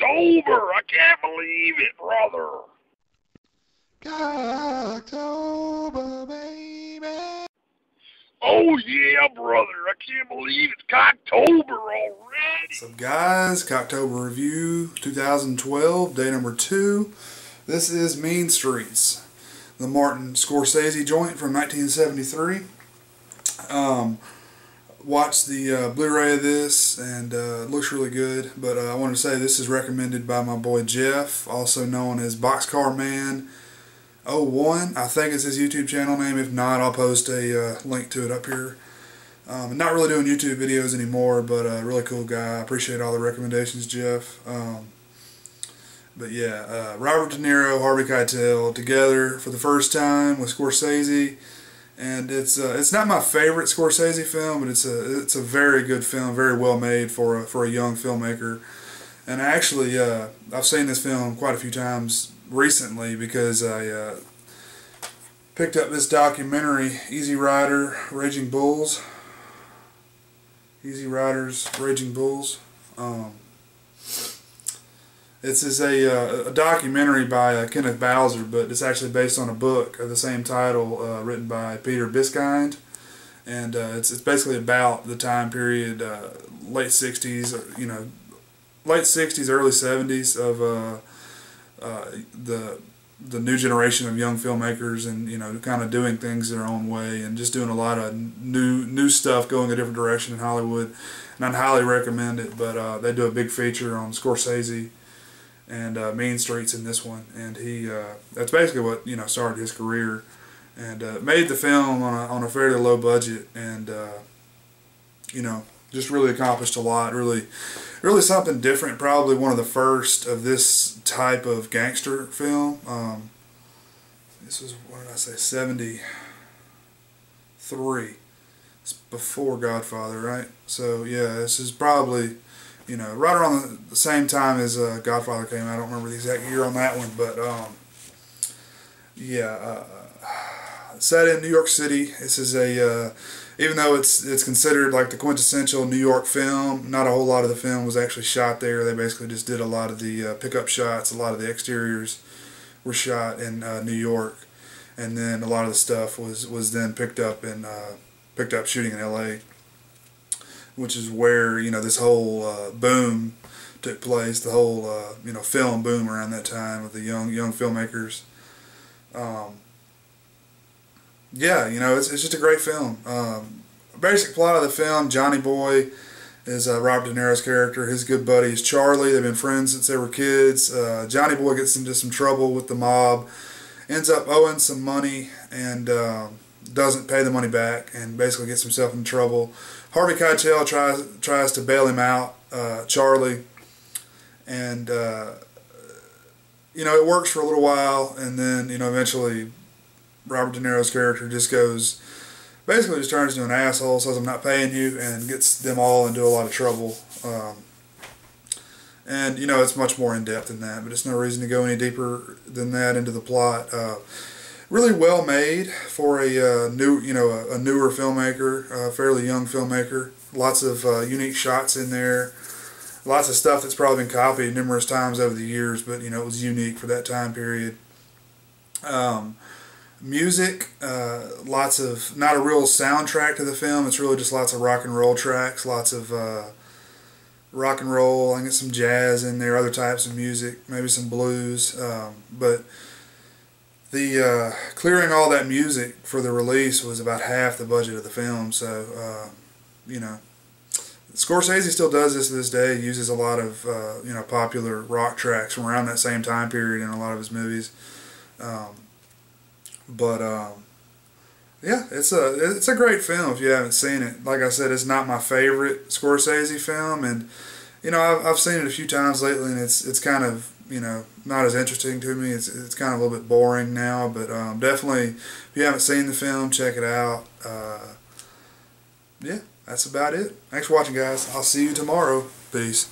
Cocktober! I can't believe it, brother! Cocktober, baby. Oh yeah, brother! I can't believe it's Cocktober already! What's up, guys? Cocktober Review 2012, day number 2. This is Mean Streets, the Martin Scorsese joint from 1973. Watched the Blu-ray of this, and it looks really good, but I wanted to say this is recommended by my boy Jeff, also known as Boxcar Man 01. I think it's his YouTube channel name. If not, I'll post a link to it up here. Not really doing YouTube videos anymore, but a really cool guy. I appreciate all the recommendations, Jeff. But yeah, Robert De Niro, Harvey Keitel together for the first time with Scorsese. And it's not my favorite Scorsese film, but it's a very good film, very well made for a young filmmaker. And actually, I've seen this film quite a few times recently because I picked up this documentary, Easy Riders, Raging Bulls. This is a documentary by Kenneth Bowser, but it's actually based on a book of the same title written by Peter Biskind, and it's basically about the time period, late 60s, late 60s, early 70s of the new generation of young filmmakers, and kind of doing things their own way and just doing a lot of new stuff, going a different direction in Hollywood. And I'd highly recommend it. But they do a big feature on Scorsese and Mean Streets in this one, and that's basically what started his career, and made the film on a fairly low budget, and just really accomplished a lot. Really something different. Probably one of the first of this type of gangster film. This was, what did I say, 73. It's before Godfather, right? So yeah, this is probably right around the same time as Godfather came out. I don't remember the exact year on that one, but yeah, set in New York City. This is even though it's considered like the quintessential New York film, not a whole lot of the film was actually shot there. They basically just did a lot of the pickup shots. A lot of the exteriors were shot in New York, and then a lot of the stuff was then picked up shooting in L.A., which is where this whole boom took place. The whole film boom around that time of the young filmmakers. Yeah, it's just a great film. Basic plot of the film: Johnny Boy is Robert De Niro's character. His good buddy is Charlie. They've been friends since they were kids. Johnny Boy gets into some trouble with the mob, ends up owing some money, and doesn't pay the money back, and basically gets himself in trouble. Harvey Keitel tries to bail him out, Charlie, and it works for a little while, and then eventually Robert De Niro's character just turns into an asshole, says I'm not paying you, and gets them all into a lot of trouble. And it's much more in depth than that, but it's no reason to go any deeper than that into the plot. Really well made for a newer filmmaker, a fairly young filmmaker. Lots of unique shots in there. Lots of stuff that's probably been copied numerous times over the years, but it was unique for that time period. Music, lots of, not a real soundtrack to the film. It's really just lots of rock and roll tracks. Lots of rock and roll. I get some jazz in there, other types of music, maybe some blues, but the clearing all that music for the release was about half the budget of the film. So Scorsese still does this to this day. He uses a lot of popular rock tracks from around that same time period in a lot of his movies. Yeah, it's a great film if you haven't seen it. Like I said, it's not my favorite Scorsese film, and I've seen it a few times lately, and it's kind of not as interesting to me. It's kind of a little bit boring now, but definitely if you haven't seen the film, check it out. Yeah, that's about it. Thanks for watching, guys. I'll see you tomorrow. Peace.